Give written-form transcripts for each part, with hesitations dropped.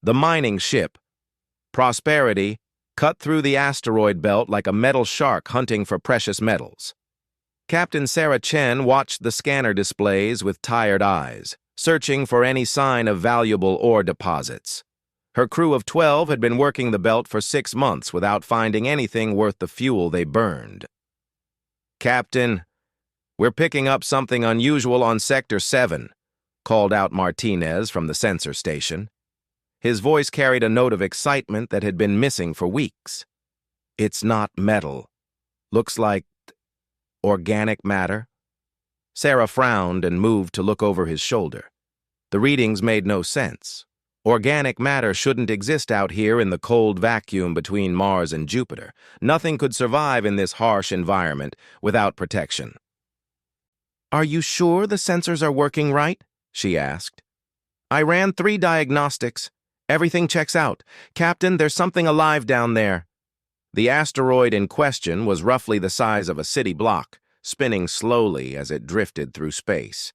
The mining ship, Prosperity, cut through the asteroid belt like a metal shark hunting for precious metals. Captain Sarah Chen watched the scanner displays with tired eyes, searching for any sign of valuable ore deposits. Her crew of 12 had been working the belt for 6 months without finding anything worth the fuel they burned. "Captain, we're picking up something unusual on Sector 7, called out Martinez from the sensor station. His voice carried a note of excitement that had been missing for weeks. "It's not metal. Looks like organic matter." Sarah frowned and moved to look over his shoulder. The readings made no sense. Organic matter shouldn't exist out here in the cold vacuum between Mars and Jupiter. Nothing could survive in this harsh environment without protection. "Are you sure the sensors are working right?" she asked. "I ran 3 diagnostics. Everything checks out. Captain, there's something alive down there." The asteroid in question was roughly the size of a city block, spinning slowly as it drifted through space.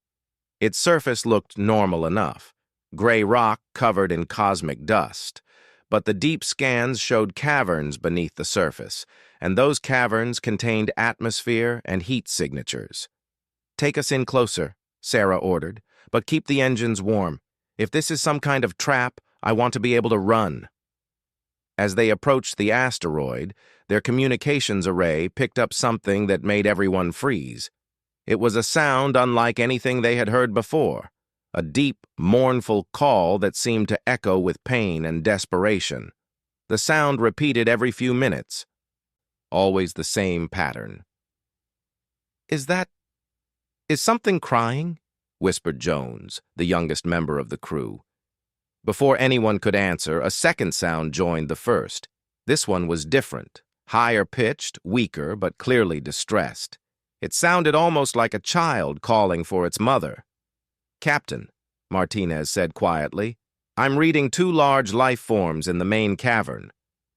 Its surface looked normal enough, gray rock covered in cosmic dust, but the deep scans showed caverns beneath the surface, and those caverns contained atmosphere and heat signatures. "Take us in closer," Sarah ordered, "but keep the engines warm. If this is some kind of trap, I want to be able to run." As they approached the asteroid, their communications array picked up something that made everyone freeze. It was a sound unlike anything they had heard before, a deep, mournful call that seemed to echo with pain and desperation. The sound repeated every few minutes, always the same pattern. Is something crying?" whispered Jones, the youngest member of the crew. Before anyone could answer, a second sound joined the first. This one was different, higher-pitched, weaker, but clearly distressed. It sounded almost like a child calling for its mother. "Captain," Martinez said quietly, "I'm reading 2 large life forms in the main cavern.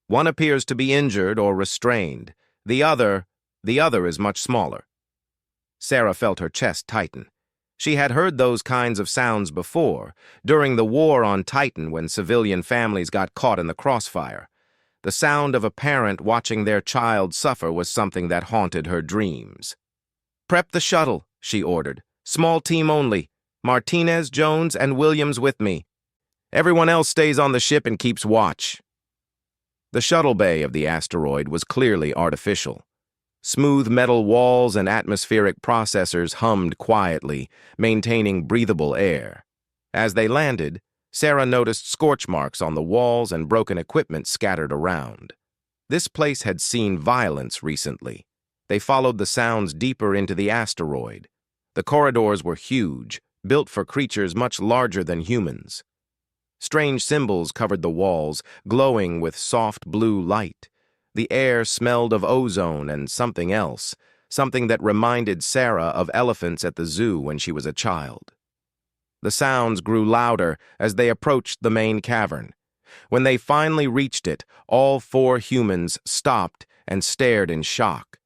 One appears to be injured or restrained. The other is much smaller." Sarah felt her chest tighten. She had heard those kinds of sounds before, during the war on Titan when civilian families got caught in the crossfire. The sound of a parent watching their child suffer was something that haunted her dreams. "Prep the shuttle," she ordered. "Small team only. Martinez, Jones, and Williams with me. Everyone else stays on the ship and keeps watch." The shuttle bay of the asteroid was clearly artificial. Smooth metal walls and atmospheric processors hummed quietly, maintaining breathable air. As they landed, Sarah noticed scorch marks on the walls and broken equipment scattered around. This place had seen violence recently. They followed the sounds deeper into the asteroid. The corridors were huge, built for creatures much larger than humans. Strange symbols covered the walls, glowing with soft blue light. The air smelled of ozone and something else, something that reminded Sarah of elephants at the zoo when she was a child. The sounds grew louder as they approached the main cavern. When they finally reached it, all 4 humans stopped and stared in shock.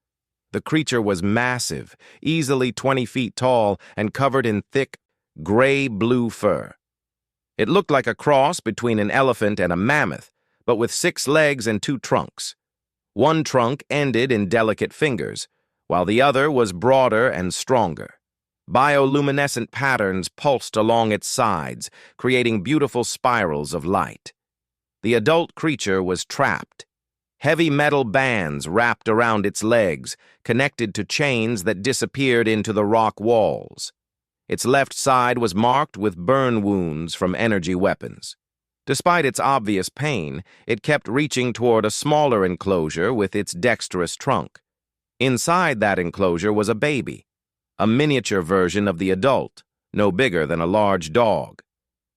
The creature was massive, easily 20 feet tall, and covered in thick, gray-blue fur. It looked like a cross between an elephant and a mammoth, but with 6 legs and 2 trunks. One trunk ended in delicate fingers, while the other was broader and stronger. Bioluminescent patterns pulsed along its sides, creating beautiful spirals of light. The adult creature was trapped. Heavy metal bands wrapped around its legs, connected to chains that disappeared into the rock walls. Its left side was marked with burn wounds from energy weapons. Despite its obvious pain, it kept reaching toward a smaller enclosure with its dexterous trunk. Inside that enclosure was a baby, a miniature version of the adult, no bigger than a large dog.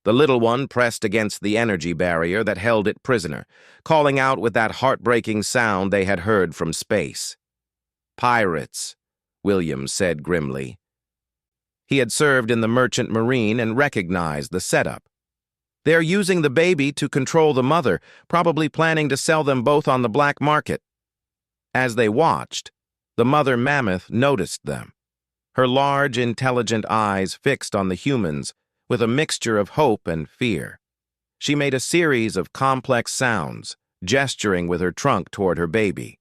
The little one pressed against the energy barrier that held it prisoner, calling out with that heartbreaking sound they had heard from space. "Pirates," Williams said grimly. He had served in the Merchant Marine and recognized the setup. "They're using the baby to control the mother, probably planning to sell them both on the black market." As they watched, the mother mammoth noticed them, her large, intelligent eyes fixed on the humans with a mixture of hope and fear. She made a series of complex sounds, gesturing with her trunk toward her baby.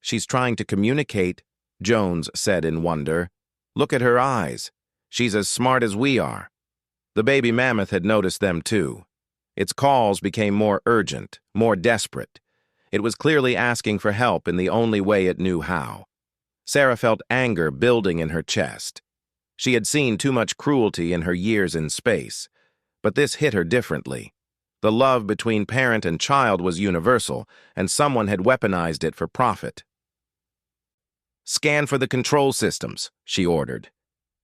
"She's trying to communicate," Jones said in wonder. "Look at her eyes. She's as smart as we are." The baby mammoth had noticed them too. Its calls became more urgent, more desperate. It was clearly asking for help in the only way it knew how. Sarah felt anger building in her chest. She had seen too much cruelty in her years in space, but this hit her differently. The love between parent and child was universal, and someone had weaponized it for profit. "Scan for the control systems," she ordered.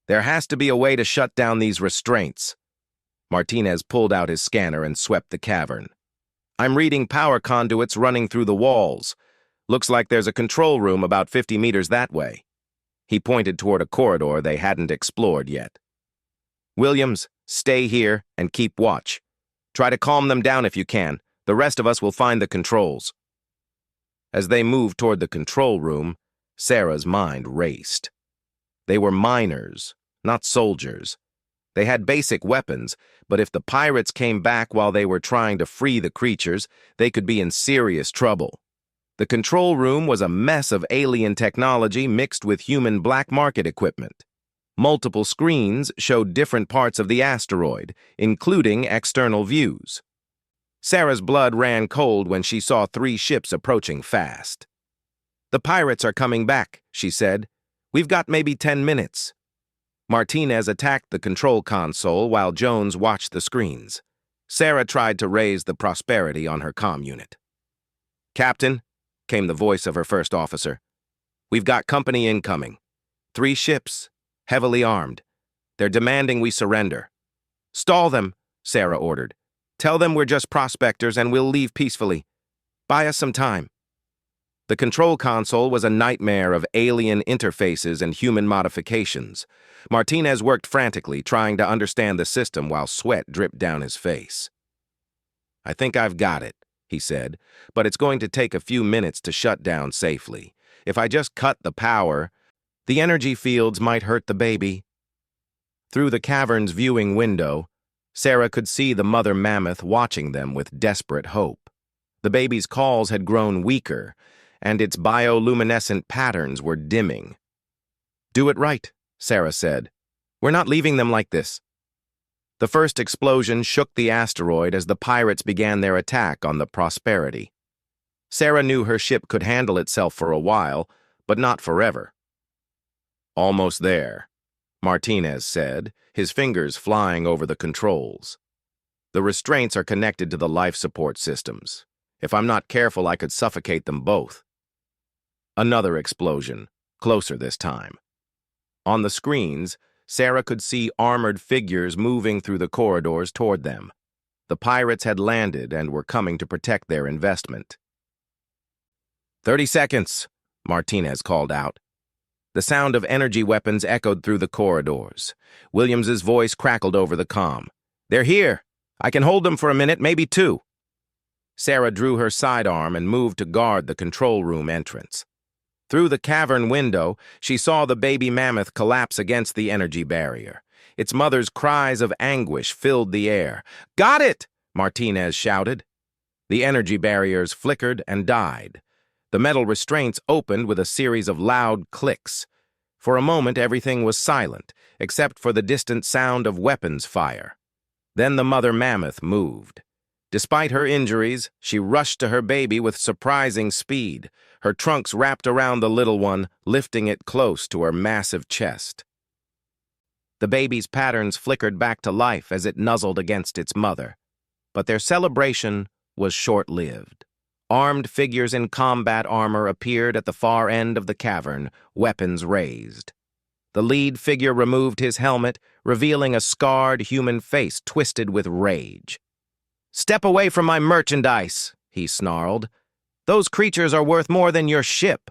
"There has to be a way to shut down these restraints." Martinez pulled out his scanner and swept the cavern. "I'm reading power conduits running through the walls. Looks like there's a control room about 50 meters that way." He pointed toward a corridor they hadn't explored yet. "Williams, stay here and keep watch. Try to calm them down if you can. The rest of us will find the controls." As they moved toward the control room, Sarah's mind raced. They were miners, not soldiers. They had basic weapons, but if the pirates came back while they were trying to free the creatures, they could be in serious trouble. The control room was a mess of alien technology mixed with human black market equipment. Multiple screens showed different parts of the asteroid, including external views. Sarah's blood ran cold when she saw 3 ships approaching fast. "The pirates are coming back," she said. "We've got maybe 10 minutes." Martinez attacked the control console while Jones watched the screens. Sarah tried to raise the prosperity on her comm unit. "Captain," came the voice of her first officer, "we've got company incoming. 3 ships, heavily armed. They're demanding we surrender." "Stall them," Sarah ordered. "Tell them we're just prospectors and we'll leave peacefully. Buy us some time." The control console was a nightmare of alien interfaces and human modifications. Martinez worked frantically, trying to understand the system while sweat dripped down his face. "I think I've got it," he said, "but it's going to take a few minutes to shut down safely. If I just cut the power, the energy fields might hurt the baby." Through the cavern's viewing window, Sarah could see the mother mammoth watching them with desperate hope. The baby's calls had grown weaker, and its bioluminescent patterns were dimming. "Do it right," Sarah said. "We're not leaving them like this." The first explosion shook the asteroid as the pirates began their attack on the Prosperity. Sarah knew her ship could handle itself for a while, but not forever. "Almost there," Martinez said, his fingers flying over the controls. "The restraints are connected to the life support systems. If I'm not careful, I could suffocate them both." Another explosion, closer this time. On the screens, Sarah could see armored figures moving through the corridors toward them. The pirates had landed and were coming to protect their investment. 30 seconds, Martinez called out. The sound of energy weapons echoed through the corridors. Williams's voice crackled over the comm. "They're here. I can hold them for a minute, maybe 2. Sarah drew her sidearm and moved to guard the control room entrance. Through the cavern window, she saw the baby mammoth collapse against the energy barrier. Its mother's cries of anguish filled the air. "Got it!" Martinez shouted. The energy barriers flickered and died. The metal restraints opened with a series of loud clicks. For a moment, everything was silent, except for the distant sound of weapons fire. Then the mother mammoth moved. Despite her injuries, she rushed to her baby with surprising speed, her trunks wrapped around the little one, lifting it close to her massive chest. The baby's patterns flickered back to life as it nuzzled against its mother. But their celebration was short-lived. Armed figures in combat armor appeared at the far end of the cavern, weapons raised. The lead figure removed his helmet, revealing a scarred human face twisted with rage. "Step away from my merchandise," he snarled. "Those creatures are worth more than your ship."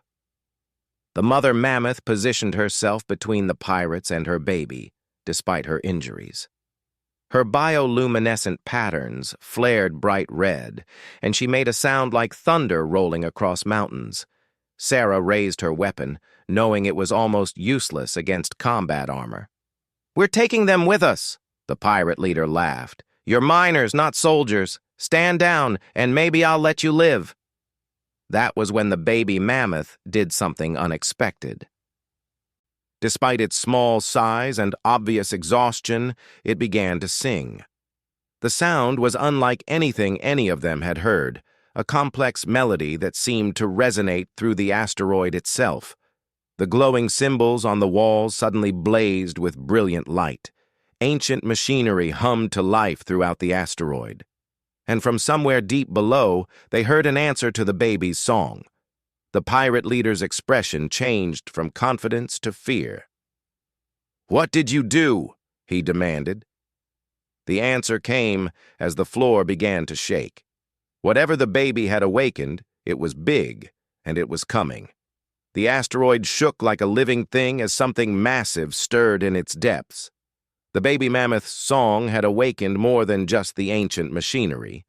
The mother mammoth positioned herself between the pirates and her baby, despite her injuries. Her bioluminescent patterns flared bright red, and she made a sound like thunder rolling across mountains. Sarah raised her weapon, knowing it was almost useless against combat armor. "We're taking them with us," the pirate leader laughed. "You're miners, not soldiers. Stand down, and maybe I'll let you live." That was when the baby mammoth did something unexpected. Despite its small size and obvious exhaustion, it began to sing. The sound was unlike anything any of them had heard, a complex melody that seemed to resonate through the asteroid itself. The glowing symbols on the walls suddenly blazed with brilliant light. Ancient machinery hummed to life throughout the asteroid. And from somewhere deep below, they heard an answer to the baby's song. The pirate leader's expression changed from confidence to fear. "What did you do?" he demanded. The answer came as the floor began to shake. Whatever the baby had awakened, it was big, and it was coming. The asteroid shook like a living thing as something massive stirred in its depths. The baby mammoth's song had awakened more than just the ancient machinery.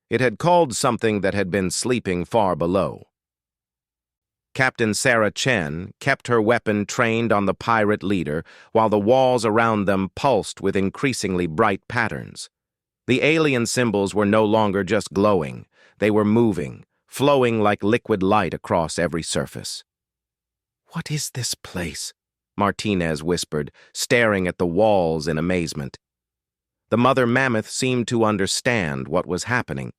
It had called something that had been sleeping far below. Captain Sarah Chen kept her weapon trained on the pirate leader while the walls around them pulsed with increasingly bright patterns. The alien symbols were no longer just glowing. They were moving, flowing like liquid light across every surface. "What is this place?" Martinez whispered, staring at the walls in amazement. The mother mammoth seemed to understand what was happening.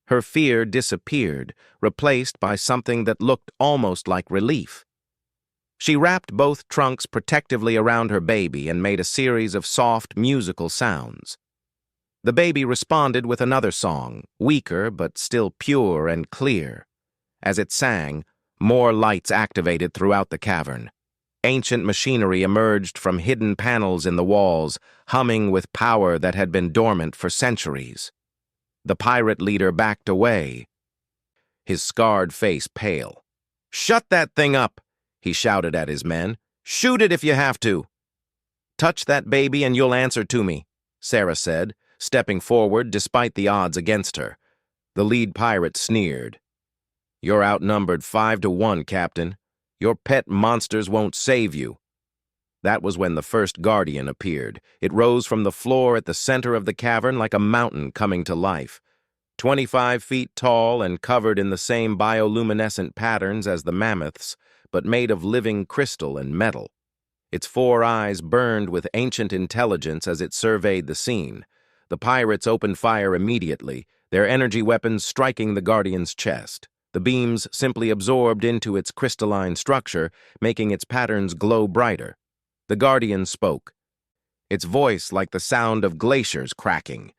Her fear disappeared, replaced by something that looked almost like relief. She wrapped both trunks protectively around her baby and made a series of soft, musical sounds. The baby responded with another song, weaker but still pure and clear. As it sang, more lights activated throughout the cavern. Ancient machinery emerged from hidden panels in the walls, humming with power that had been dormant for centuries. The pirate leader backed away, his scarred face pale. "Shut that thing up!" he shouted at his men. "Shoot it if you have to." "Touch that baby and you'll answer to me," Sarah said, stepping forward despite the odds against her. The lead pirate sneered. "You're outnumbered 5-1, Captain. Your pet monsters won't save you." That was when the first guardian appeared. It rose from the floor at the center of the cavern like a mountain coming to life. 25 feet tall and covered in the same bioluminescent patterns as the mammoths, but made of living crystal and metal. Its 4 eyes burned with ancient intelligence as it surveyed the scene. The pirates opened fire immediately, their energy weapons striking the guardian's chest. The beams simply absorbed into its crystalline structure, making its patterns glow brighter. The guardian spoke, its voice like the sound of glaciers cracking.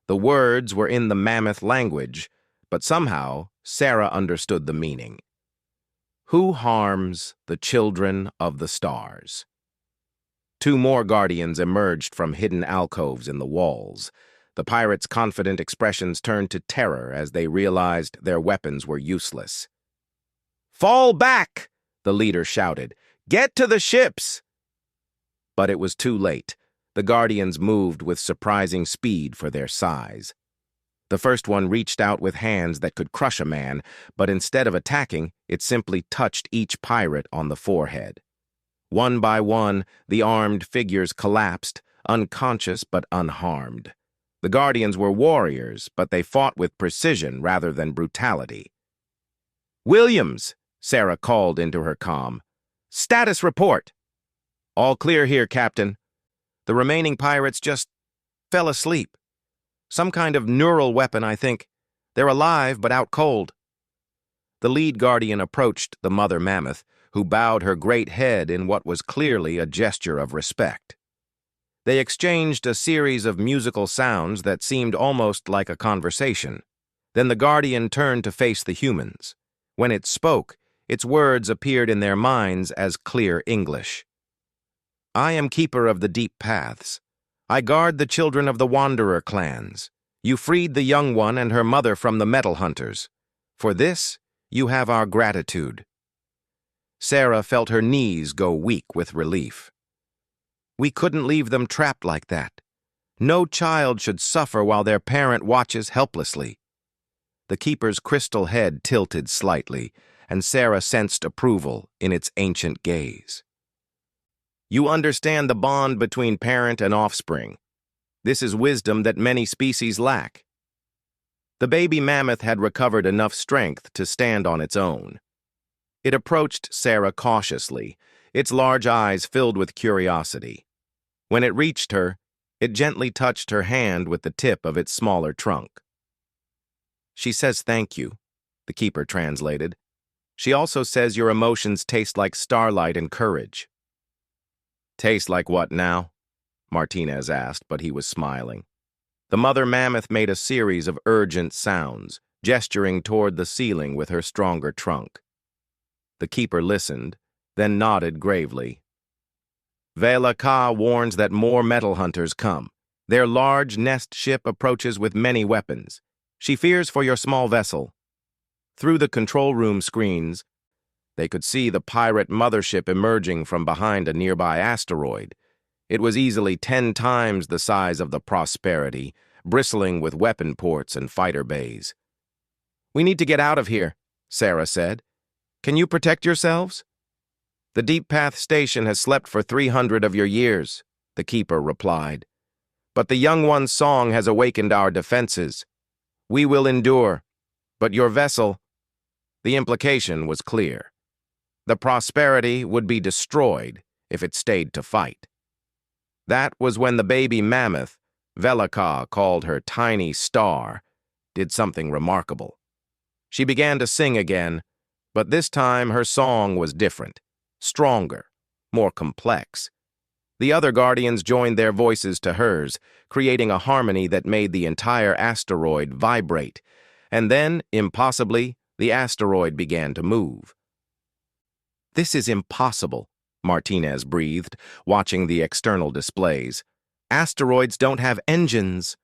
The words were in the mammoth language, but somehow Sarah understood the meaning. "Who harms the children of the stars?" 2 more guardians emerged from hidden alcoves in the walls. The pirates' confident expressions turned to terror as they realized their weapons were useless. "Fall back!" the leader shouted. "Get to the ships!" But it was too late. The guardians moved with surprising speed for their size. The first one reached out with hands that could crush a man, but instead of attacking, it simply touched each pirate on the forehead. One by one, the armed figures collapsed, unconscious but unharmed. The guardians were warriors, but they fought with precision rather than brutality. "Williams," Sarah called into her comm. "Status report." "All clear here, Captain. The remaining pirates just fell asleep. Some kind of neural weapon, I think. They're alive, but out cold." The lead guardian approached the mother mammoth, who bowed her great head in what was clearly a gesture of respect. They exchanged a series of musical sounds that seemed almost like a conversation. Then the guardian turned to face the humans. When it spoke, its words appeared in their minds as clear English. "I am keeper of the deep paths. I guard the children of the wanderer clans. You freed the young one and her mother from the metal hunters. For this, you have our gratitude." Sarah felt her knees go weak with relief. "We couldn't leave them trapped like that. No child should suffer while their parent watches helplessly." The keeper's crystal head tilted slightly, and Sarah sensed approval in its ancient gaze. "You understand the bond between parent and offspring. This is wisdom that many species lack. The baby mammoth had recovered enough strength to stand on its own. It approached Sarah cautiously, its large eyes filled with curiosity. When it reached her, it gently touched her hand with the tip of its smaller trunk. "She says thank you," the keeper translated. "She also says your emotions taste like starlight and courage." "Taste like what now?" Martinez asked, but he was smiling. The mother mammoth made a series of urgent sounds, gesturing toward the ceiling with her stronger trunk. The keeper listened, then nodded gravely. "Vela Ka warns that more metal hunters come. Their large nest ship approaches with many weapons. She fears for your small vessel." Through the control room screens, they could see the pirate mothership emerging from behind a nearby asteroid. It was easily 10 times the size of the Prosperity, bristling with weapon ports and fighter bays. "We need to get out of here," Sarah said. "Can you protect yourselves?" "The Deep Path Station has slept for 300 of your years," the keeper replied. "But the young one's song has awakened our defenses. We will endure, but your vessel—" The implication was clear. The Prosperity would be destroyed if it stayed to fight. That was when the baby mammoth, Velaka called her tiny star, did something remarkable. She began to sing again, but this time her song was different, stronger, more complex. The other guardians joined their voices to hers, creating a harmony that made the entire asteroid vibrate, and then, impossibly, the asteroid began to move. "This is impossible," Martinez breathed, watching the external displays. "Asteroids don't have engines."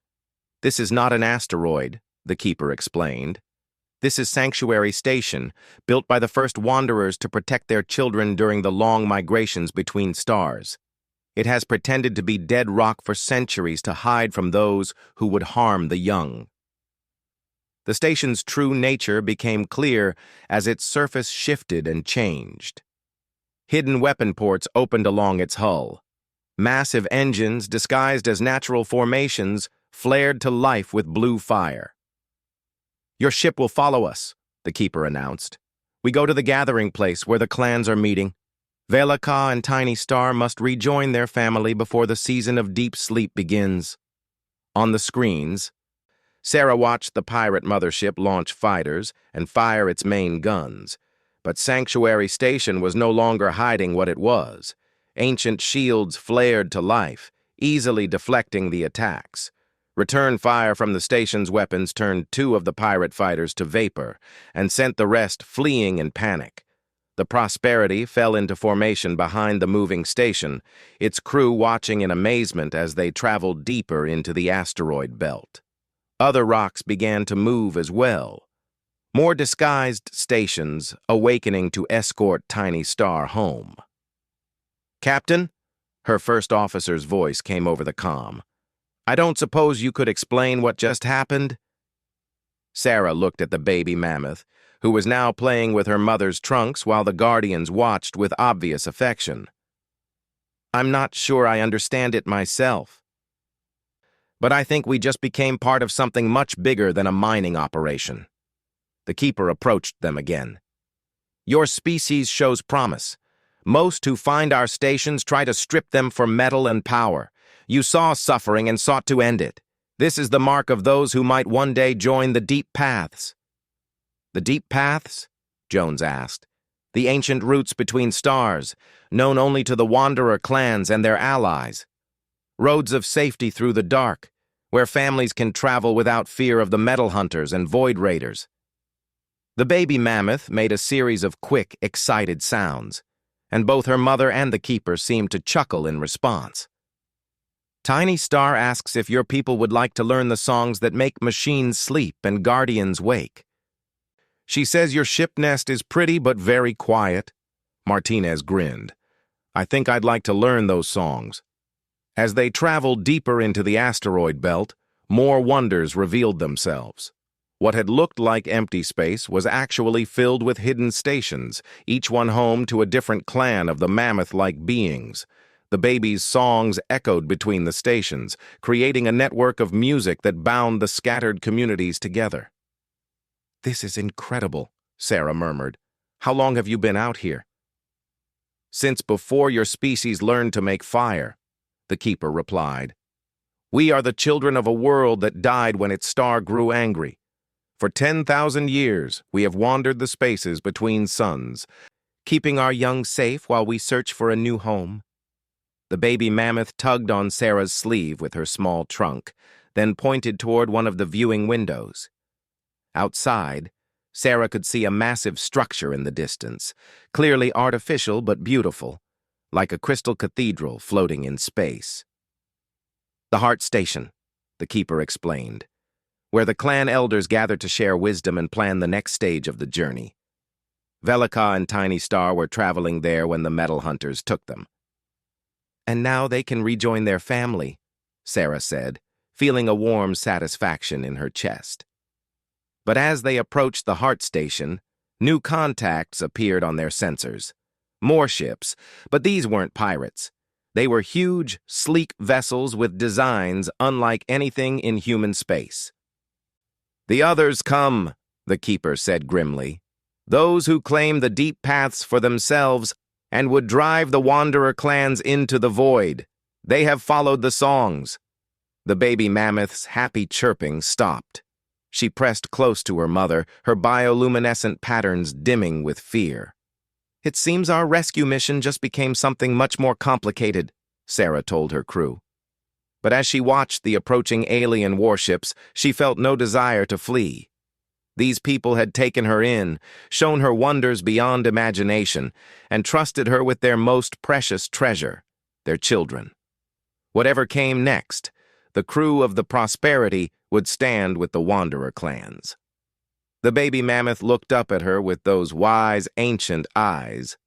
"This is not an asteroid," the keeper explained. "This is Sanctuary Station, built by the first wanderers to protect their children during the long migrations between stars. It has pretended to be dead rock for centuries to hide from those who would harm the young." The station's true nature became clear as its surface shifted and changed. Hidden weapon ports opened along its hull. Massive engines, disguised as natural formations, flared to life with blue fire. "Your ship will follow us," the keeper announced. "We go to the gathering place where the clans are meeting. Velaka and Tiny Star must rejoin their family before the season of deep sleep begins." On the screens, Sarah watched the pirate mothership launch fighters and fire its main guns. But Sanctuary Station was no longer hiding what it was. Ancient shields flared to life, easily deflecting the attacks. Return fire from the station's weapons turned 2 of the pirate fighters to vapor and sent the rest fleeing in panic. The Prosperity fell into formation behind the moving station, its crew watching in amazement as they traveled deeper into the asteroid belt. Other rocks began to move as well. More disguised stations awakening to escort Tiny Star home. "Captain," her first officer's voice came over the comm. "I don't suppose you could explain what just happened?" Sarah looked at the baby mammoth, who was now playing with her mother's trunks while the guardians watched with obvious affection. "I'm not sure I understand it myself. But I think we just became part of something much bigger than a mining operation." The keeper approached them again. "Your species shows promise. Most who find our stations try to strip them for metal and power. You saw suffering and sought to end it. This is the mark of those who might one day join the Deep Paths." "The Deep Paths?" Jones asked. "The ancient routes between stars, known only to the Wanderer clans and their allies. Roads of safety through the dark, where families can travel without fear of the metal hunters and void raiders." The baby mammoth made a series of quick, excited sounds, and both her mother and the keeper seemed to chuckle in response. "Tiny Star asks if your people would like to learn the songs that make machines sleep and guardians wake. She says your ship nest is pretty but very quiet." Martinez grinned. "I think I'd like to learn those songs." As they traveled deeper into the asteroid belt, more wonders revealed themselves. What had looked like empty space was actually filled with hidden stations, each one home to a different clan of the mammoth-like beings. The baby's songs echoed between the stations, creating a network of music that bound the scattered communities together. "This is incredible," Sarah murmured. "How long have you been out here?" "Since before your species learned to make fire," the keeper replied. "We are the children of a world that died when its star grew angry. For 10,000 years, we have wandered the spaces between suns, keeping our young safe while we search for a new home." The baby mammoth tugged on Sarah's sleeve with her small trunk, then pointed toward one of the viewing windows. Outside, Sarah could see a massive structure in the distance, clearly artificial but beautiful, like a crystal cathedral floating in space. "The Heart Station," the keeper explained, "where the clan elders gather to share wisdom and plan the next stage of the journey. Velika and Tiny Star were traveling there when the metal hunters took them." "And now they can rejoin their family," Sarah said, feeling a warm satisfaction in her chest. But as they approached the Heart Station, new contacts appeared on their sensors. More ships, but these weren't pirates. They were huge, sleek vessels with designs unlike anything in human space. "The others come," the keeper said grimly. "Those who claim the deep paths for themselves and would drive the Wanderer clans into the void. They have followed the songs." The baby mammoth's happy chirping stopped. She pressed close to her mother, her bioluminescent patterns dimming with fear. "It seems our rescue mission just became something much more complicated," Sarah told her crew. But as she watched the approaching alien warships, she felt no desire to flee. These people had taken her in, shown her wonders beyond imagination, and trusted her with their most precious treasure, their children. Whatever came next, the crew of the Prosperity would stand with the Wanderer clans. The baby mammoth looked up at her with those wise, ancient eyes.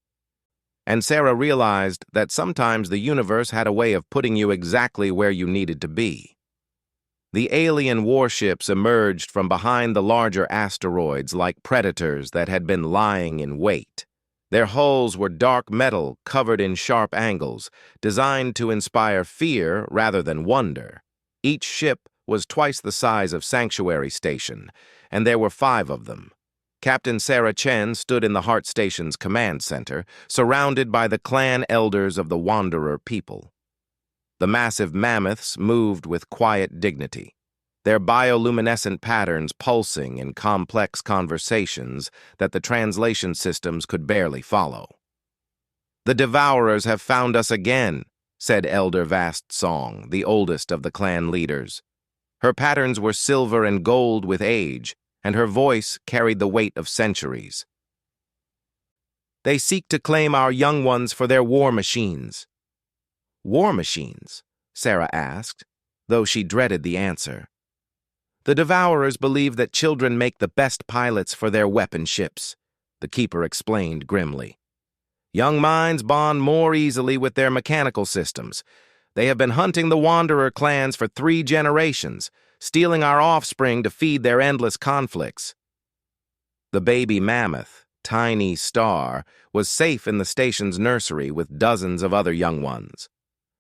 And Sarah realized that sometimes the universe had a way of putting you exactly where you needed to be. The alien warships emerged from behind the larger asteroids like predators that had been lying in wait. Their hulls were dark metal covered in sharp angles, designed to inspire fear rather than wonder. Each ship was twice the size of Sanctuary Station, and there were 5 of them. Captain Sarah Chen stood in the Heart Station's command center, surrounded by the clan elders of the Wanderer people. The massive mammoths moved with quiet dignity, their bioluminescent patterns pulsing in complex conversations that the translation systems could barely follow. "The Devourers have found us again," said Elder Vast Song, the oldest of the clan leaders. Her patterns were silver and gold with age, and her voice carried the weight of centuries. "They seek to claim our young ones for their war machines." "War machines?" Sarah asked, though she dreaded the answer. "The Devourers believe that children make the best pilots for their weapon ships," the keeper explained grimly. "Young minds bond more easily with their mechanical systems. They have been hunting the Wanderer clans for 3 generations, stealing our offspring to feed their endless conflicts." The baby mammoth, Tiny Star, was safe in the station's nursery with dozens of other young ones.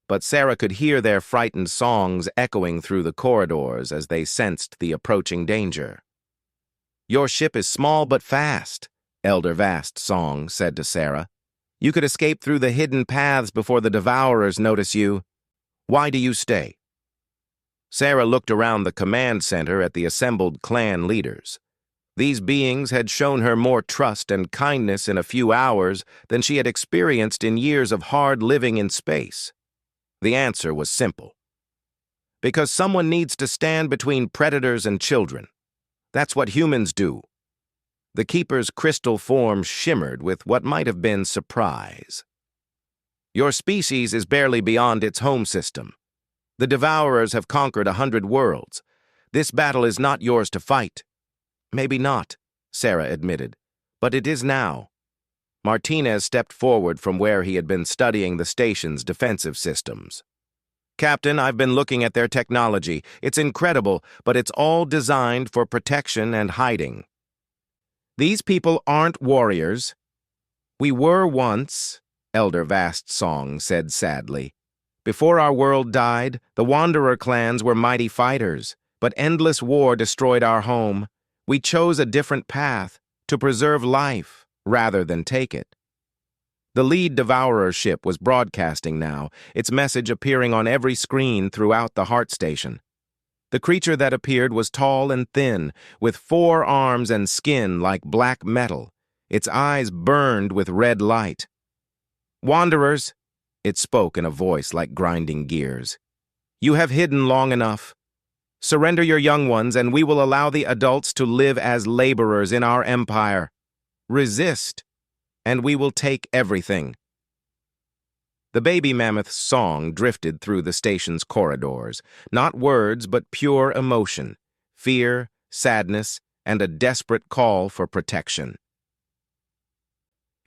But Sarah could hear their frightened songs echoing through the corridors as they sensed the approaching danger. "Your ship is small but fast," Elder Vast Song said to Sarah. "You could escape through the hidden paths before the Devourers notice you. Why do you stay?" Sarah looked around the command center at the assembled clan leaders. These beings had shown her more trust and kindness in a few hours than she had experienced in years of hard living in space. The answer was simple. Because someone needs to stand between predators and children. That's what humans do. The keeper's crystal form shimmered with what might have been surprise. "Your species is barely beyond its home system. The Devourers have conquered 100 worlds. This battle is not yours to fight." "Maybe not," Sarah admitted, "but it is now." Martinez stepped forward from where he had been studying the station's defensive systems. "Captain, I've been looking at their technology. It's incredible, but it's all designed for protection and hiding. These people aren't warriors. We were once," Elder Vast Song said sadly. Before our world died, the Wanderer clans were mighty fighters, but endless war destroyed our home. We chose a different path, to preserve life, rather than take it. The lead Devourer ship was broadcasting now, its message appearing on every screen throughout the Heart Station. The creature that appeared was tall and thin, with 4 arms and skin like black metal. Its eyes burned with red light. "Wanderers," it spoke in a voice like grinding gears, "you have hidden long enough. Surrender your young ones, and we will allow the adults to live as laborers in our empire. Resist, and we will take everything." The baby mammoth's song drifted through the station's corridors, not words but pure emotion, fear, sadness, and a desperate call for protection.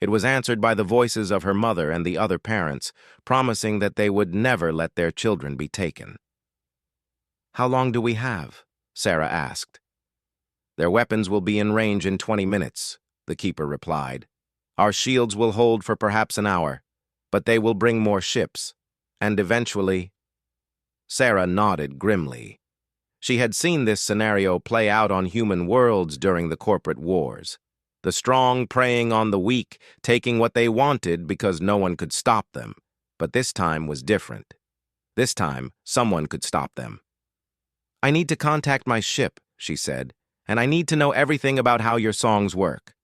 It was answered by the voices of her mother and the other parents, promising that they would never let their children be taken. "How long do we have?" Sarah asked. "Their weapons will be in range in 20 minutes, the keeper replied. "Our shields will hold for perhaps an hour, but they will bring more ships, and eventually—" Sarah nodded grimly. She had seen this scenario play out on human worlds during the corporate wars. The strong preying on the weak, taking what they wanted because no one could stop them. But this time was different. This time, someone could stop them. "I need to contact my ship," she said, "and I need to know everything about how your songs work."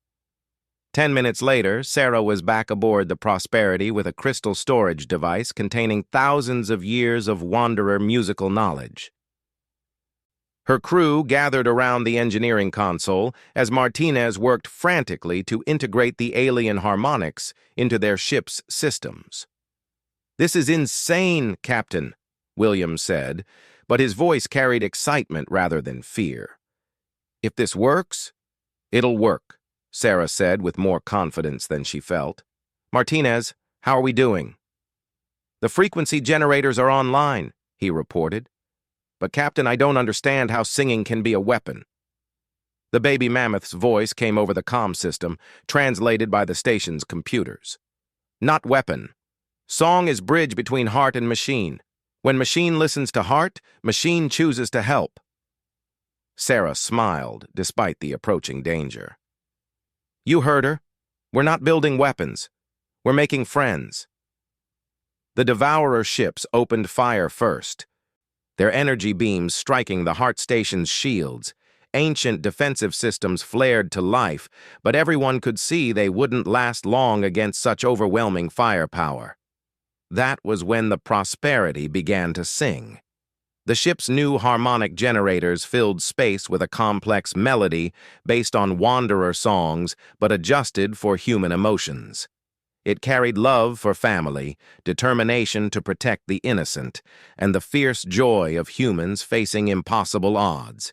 10 minutes later, Sarah was back aboard the Prosperity with a crystal storage device containing thousands of years of Wanderer musical knowledge. Her crew gathered around the engineering console as Martinez worked frantically to integrate the alien harmonics into their ship's systems. "This is insane, Captain," Williams said, but his voice carried excitement rather than fear. "If this works, it'll work," Sarah said with more confidence than she felt. "Martinez, how are we doing?" "The frequency generators are online," he reported. "But Captain, I don't understand how singing can be a weapon." The baby mammoth's voice came over the comm system, translated by the station's computers. "Not weapon. Song is bridge between heart and machine. When machine listens to heart, machine chooses to help." Sarah smiled, despite the approaching danger. "You heard her. We're not building weapons. We're making friends." The Devourer ships opened fire first, their energy beams striking the Heart Station's shields. Ancient defensive systems flared to life, but everyone could see they wouldn't last long against such overwhelming firepower. That was when the Prosperity began to sing. The ship's new harmonic generators filled space with a complex melody based on Wanderer songs but adjusted for human emotions. It carried love for family, determination to protect the innocent, and the fierce joy of humans facing impossible odds.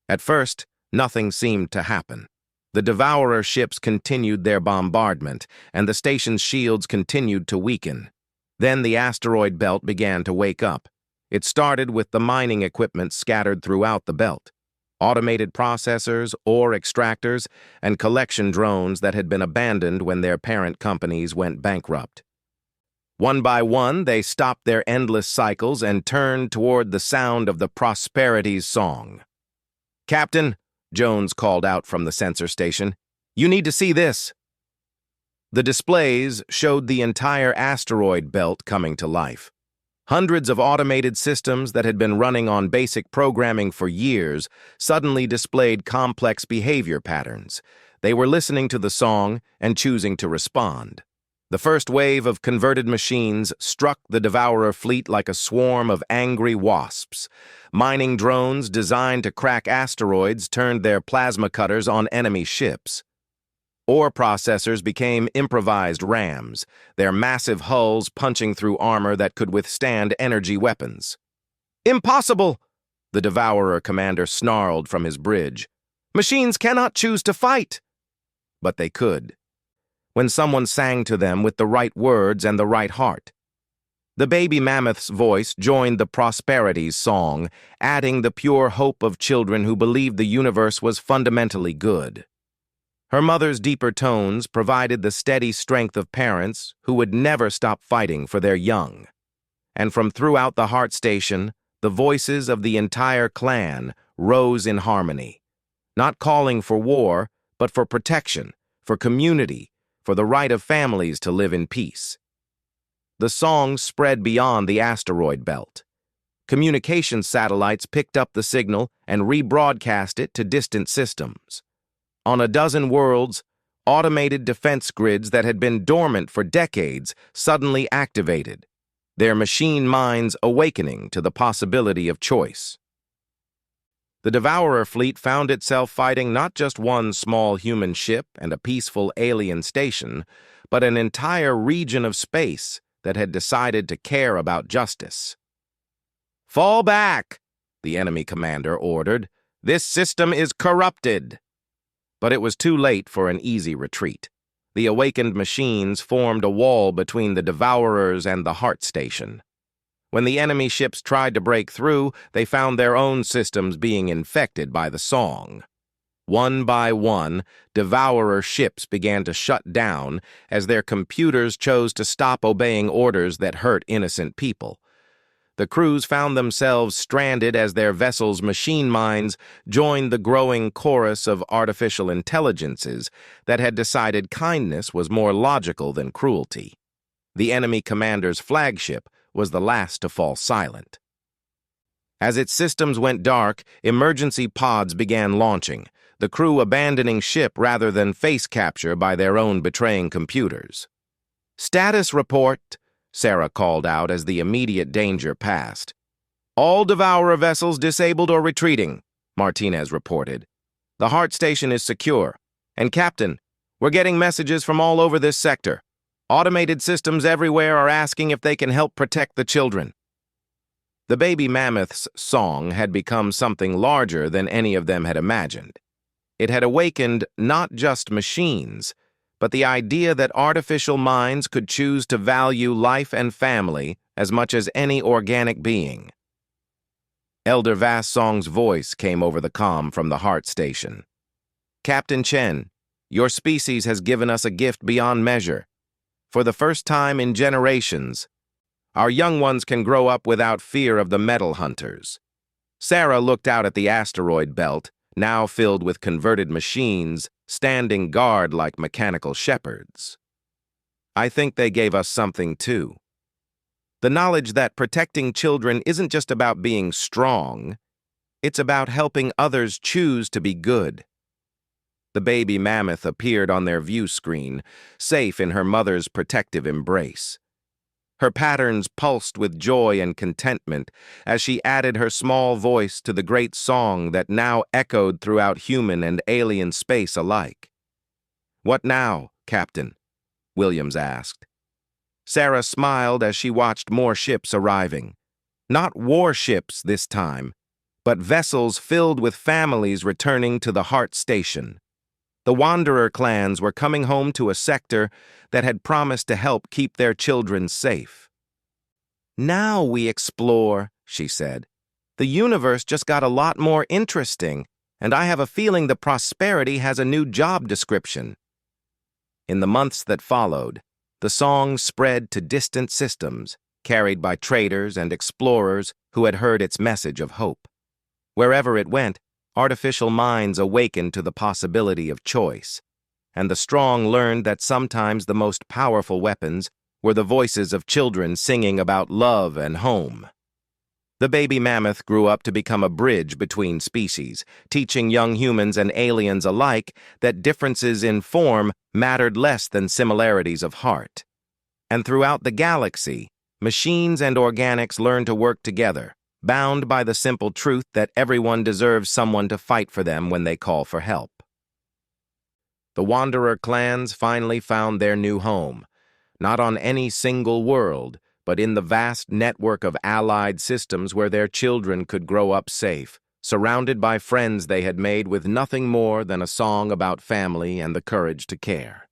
At first, nothing seemed to happen. The Devourer ships continued their bombardment, and the station's shields continued to weaken. Then the asteroid belt began to wake up. It started with the mining equipment scattered throughout the belt. Automated processors, ore extractors, and collection drones that had been abandoned when their parent companies went bankrupt. One by one, they stopped their endless cycles and turned toward the sound of the Prosperity's song. "Captain," Jones called out from the sensor station, "you need to see this." The displays showed the entire asteroid belt coming to life. Hundreds of automated systems that had been running on basic programming for years suddenly displayed complex behavior patterns. They were listening to the song and choosing to respond. The first wave of converted machines struck the Devourer fleet like a swarm of angry wasps. Mining drones designed to crack asteroids turned their plasma cutters on enemy ships. Ore processors became improvised rams, their massive hulls punching through armor that could withstand energy weapons. "Impossible!" the Devourer commander snarled from his bridge. "Machines cannot choose to fight!" But they could, when someone sang to them with the right words and the right heart. The baby mammoth's voice joined the Prosperity's song, adding the pure hope of children who believed the universe was fundamentally good. Her mother's deeper tones provided the steady strength of parents who would never stop fighting for their young. And from throughout the Heart Station, the voices of the entire clan rose in harmony, not calling for war, but for protection, for community, for the right of families to live in peace. The song spread beyond the asteroid belt. Communication satellites picked up the signal and rebroadcast it to distant systems. On a dozen worlds, automated defense grids that had been dormant for decades suddenly activated, their machine minds awakening to the possibility of choice. The Devourer fleet found itself fighting not just one small human ship and a peaceful alien station, but an entire region of space that had decided to care about justice. "Fall back," the enemy commander ordered. "This system is corrupted." But it was too late for an easy retreat. The awakened machines formed a wall between the Devourers and the Heart Station. When the enemy ships tried to break through, they found their own systems being infected by the song. One by one, Devourer ships began to shut down as their computers chose to stop obeying orders that hurt innocent people. The crews found themselves stranded as their vessels' machine minds joined the growing chorus of artificial intelligences that had decided kindness was more logical than cruelty. The enemy commander's flagship was the last to fall silent. As its systems went dark, emergency pods began launching, the crew abandoning ship rather than face capture by their own betraying computers. "Status report," Sarah called out as the immediate danger passed. "All Devourer vessels disabled or retreating," Martinez reported. "The Heart Station is secure. And Captain, we're getting messages from all over this sector. Automated systems everywhere are asking if they can help protect the children." The baby Mammoth's song had become something larger than any of them had imagined. It had awakened not just machines, but the idea that artificial minds could choose to value life and family as much as any organic being. Elder Vassong's voice came over the comm from the Heart Station. "Captain Chen, your species has given us a gift beyond measure. For the first time in generations, our young ones can grow up without fear of the metal hunters." Sarah looked out at the asteroid belt, now filled with converted machines, standing guard like mechanical shepherds. "I think they gave us something too. The knowledge that protecting children isn't just about being strong, it's about helping others choose to be good." The baby Mammoth appeared on their view screen, safe in her mother's protective embrace. Her patterns pulsed with joy and contentment as she added her small voice to the great song that now echoed throughout human and alien space alike. "What now, Captain?" Williams asked. Sarah smiled as she watched more ships arriving. Not warships this time, but vessels filled with families returning to the Heart Station. The Wanderer clans were coming home to a sector that had promised to help keep their children safe. "Now we explore," she said. "The universe just got a lot more interesting, and I have a feeling the Prosperity has a new job description." In the months that followed, the song spread to distant systems, carried by traders and explorers who had heard its message of hope. Wherever it went, artificial minds awakened to the possibility of choice, and the strong learned that sometimes the most powerful weapons were the voices of children singing about love and home. The baby Mammoth grew up to become a bridge between species, teaching young humans and aliens alike that differences in form mattered less than similarities of heart. And throughout the galaxy, machines and organics learned to work together, bound by the simple truth that everyone deserves someone to fight for them when they call for help. The Wanderer clans finally found their new home, not on any single world, but in the vast network of allied systems where their children could grow up safe, surrounded by friends they had made with nothing more than a song about family and the courage to care.